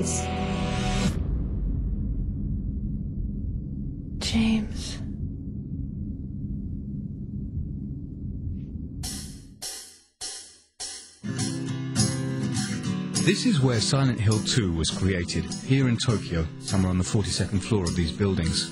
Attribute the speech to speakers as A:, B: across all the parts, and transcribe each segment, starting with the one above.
A: eyes. James.
B: This is where Silent Hill 2 was created, here in Tokyo, somewhere on the 42nd floor of these buildings.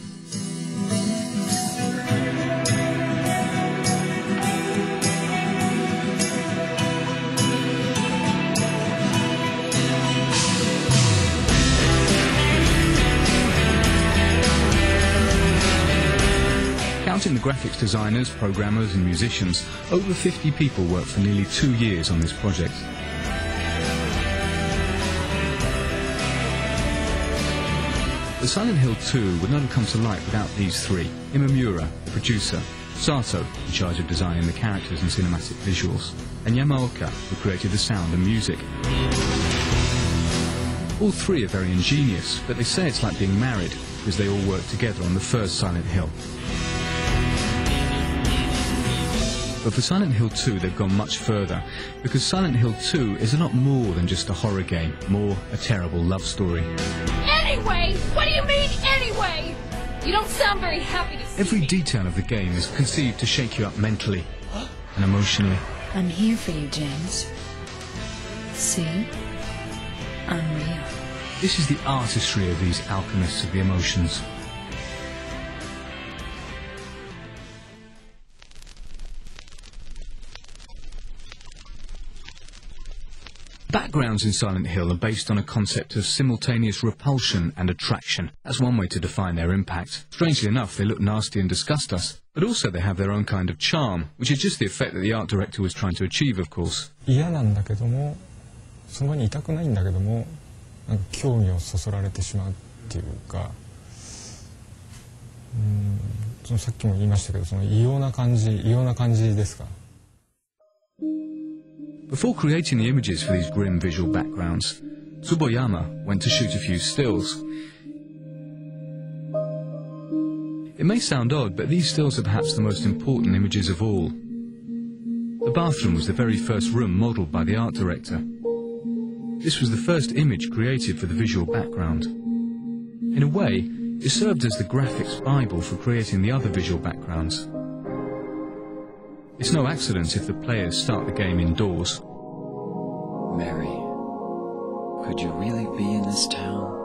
B: Counting the graphics designers, programmers and musicians, over 50 people worked for nearly 2 years on this project. But Silent Hill 2 would not have come to light without these three: Imamura, the producer; Sato, in charge of designing the characters and cinematic visuals; and Yamaoka, who created the sound and music. All three are very ingenious, but they say it's like being married, because they all worked together on the first Silent Hill. But for Silent Hill 2 they've gone much further, because Silent Hill 2 is a lot more than just a horror game, more a terrible love story.
C: Anyway? What do you mean, anyway? You don't sound very happy to see
B: Every
C: me.
B: detail of the game is conceived to shake you up mentally and emotionally.
A: I'm here for you, James. See? I'm real.
B: This is the artistry of these alchemists of the emotions. Backgrounds in Silent Hill are based on a concept of simultaneous repulsion and attraction. That's one way to define their impact. Strangely enough, they look nasty and disgust us, but also they have their own kind of charm, which is just the effect that the art director was trying to achieve, of course.
D: 嫌なんだけども、その場にいたくないんだけども、なんか興味をそそられてしまうっていうか、そのさっきも言いましたけど、その異様な感じですか。
B: Before creating the images for these grim visual backgrounds, Tsuboyama went to shoot a few stills. It may sound odd, but these stills are perhaps the most important images of all. The bathroom was the very first room modelled by the art director. This was the first image created for the visual background. In a way, it served as the graphics Bible for creating the other visual backgrounds. It's no accident if the players start the game indoors.
E: Mary, could you really be in this town?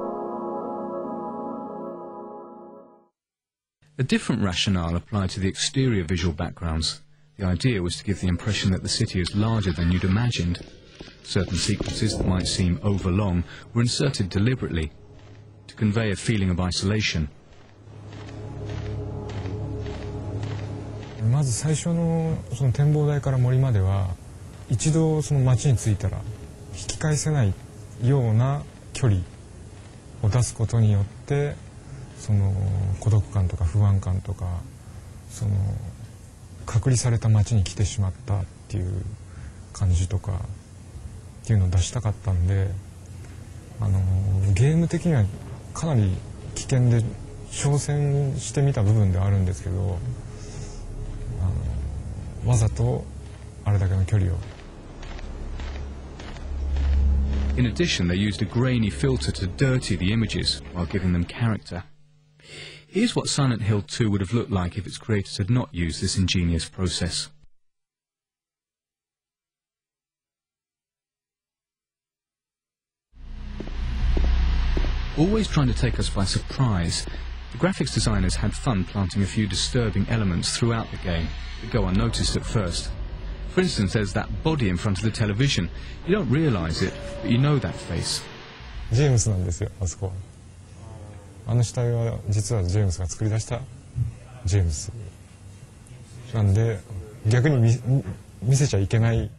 B: A different rationale applied to the exterior visual backgrounds. The idea was to give the impression that the city is larger than you'd imagined. Certain sequences that might seem overlong were inserted deliberately to convey a feeling of isolation.
D: まず最初のその展望台から森までは一度その街に着いたら引き返せないような距離を出すことによってその孤独感とか不安感とかその隔離された街に来てしまったっていう感じとかっていうのを出したかったんでゲーム的にはかなり危険で挑戦してみた部分ではあるんですけどわざとあれだけの距離を。
B: In addition, they used a grainy filter to dirty the images while giving them character. Here's what Silent Hill 2 would have looked like if its creators had not used this ingenious process. Always trying to take us by surprise, the graphics designers had fun planting a few disturbing elements throughout the game that go unnoticed at first. For instance, there's that body in front of the television. You don't realise it, but you know that face.
D: ジェームスなんですよ、あそこ。あの死体は実はジェームスが作り出したジェームスなんで逆に見せちゃいけない。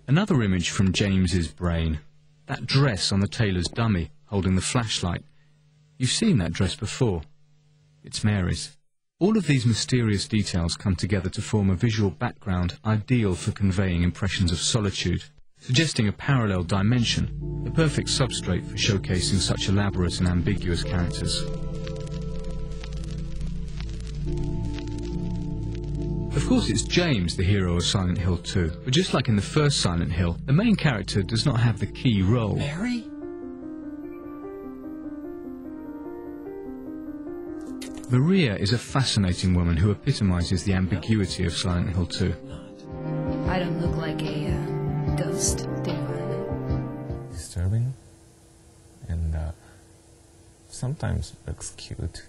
B: Another image from James's brain. That dress on the tailor's dummy holding the flashlight. You've seen that dress before. It's Mary's. All of these mysterious details come together to form a visual background ideal for conveying impressions of solitude, suggesting a parallel dimension, the perfect substrate for showcasing such elaborate and ambiguous characters. Of course, it's James, the hero of Silent Hill 2, but just like in the first Silent Hill, the main character does not have the key role.
E: Mary?
B: Maria is a fascinating woman who epitomizes the ambiguity of Silent Hill 2.
A: I don't look like a ghost, do I?
D: Disturbing, and sometimes looks cute.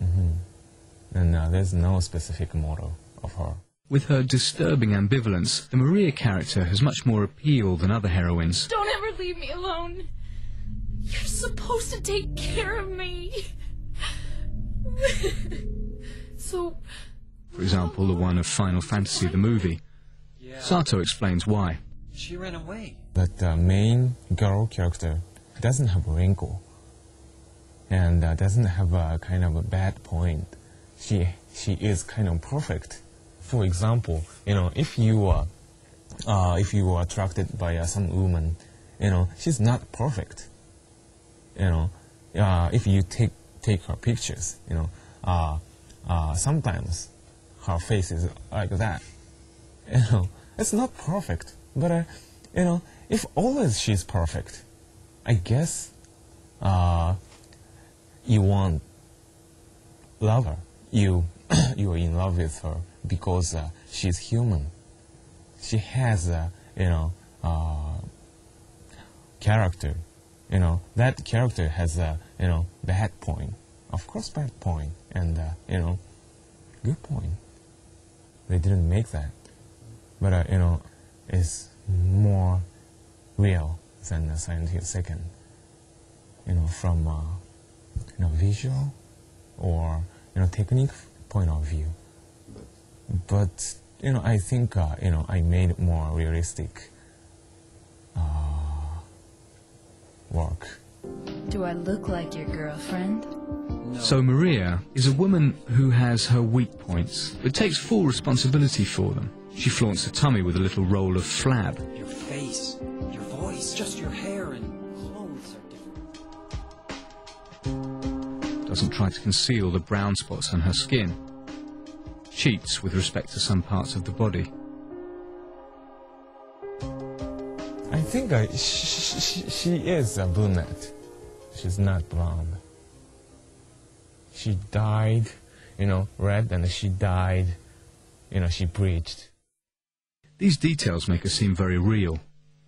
D: And there's no specific model of her.
B: With her disturbing ambivalence, the Maria character has much more appeal than other heroines.
C: Don't ever leave me alone. You're supposed to take care of me. So...
B: For example, the one of Final Fantasy the movie. Sato explains why.
E: She ran away.
D: But the main girl character doesn't have a wrinkle, and doesn't have a kind of a bad point. She is kind of perfect. For example, if you are attracted by some woman, she's not perfect. If you take her pictures, sometimes her face is like that. It's not perfect, but if always she's perfect, I guess you want love her. You are in love with her because she's human. She has character. That character has bad point. Of course, bad point, and good point. They didn't make that, but it's more real than Silent Hill 2. From visual or technique point of view. But I think I made more realistic work.
A: Do I look like your girlfriend?
B: So Maria is a woman who has her weak points, but takes full responsibility for them. She flaunts her tummy with a little roll of flab.
E: Your face, your voice, just your hair and clothes are different.
B: Doesn't try to conceal the brown spots on her skin. Cheats with respect to some parts of the body.
D: I think she is a brunette. She's not blonde. She dyed, red, and she dyed, she bleached.
B: These details make her seem very real,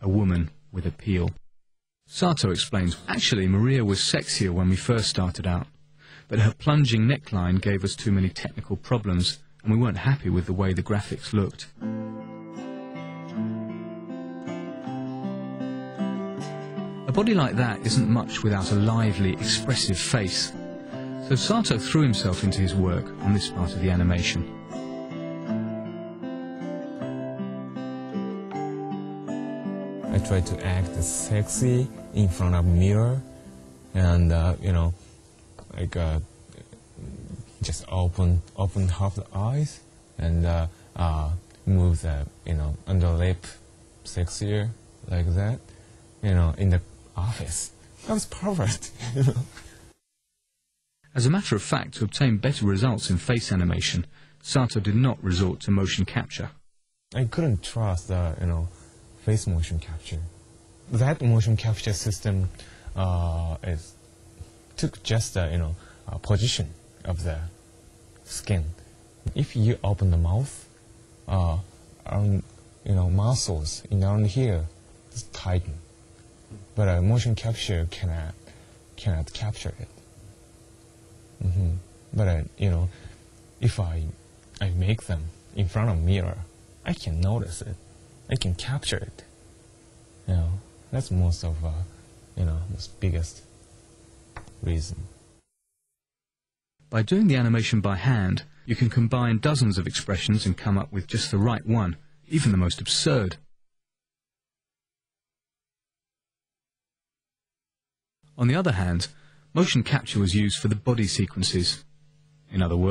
B: a woman with appeal. Sato explains, actually Maria was sexier when we first started out, but her plunging neckline gave us too many technical problems, and we weren't happy with the way the graphics looked. A body like that isn't much without a lively, expressive face. So Sato threw himself into his work on this part of the animation.
D: I tried to act sexy in front of a mirror, and just open half the eyes and move the under lip sexier like that. In the office, that was perfect.
B: As a matter of fact, to obtain better results in face animation, Sato did not resort to motion capture.
D: I couldn't trust the face motion capture. That motion capture system took just the position of the skin. If you open the mouth, muscles around here is tighten, but motion capture cannot capture it. But if I make them in front of a mirror, I can notice it. I can capture it. That's most of most biggest reason.
B: By doing the animation by hand, you can combine dozens of expressions and come up with just the right one, even the most absurd. On the other hand, motion capture was used for the body sequences. In other words,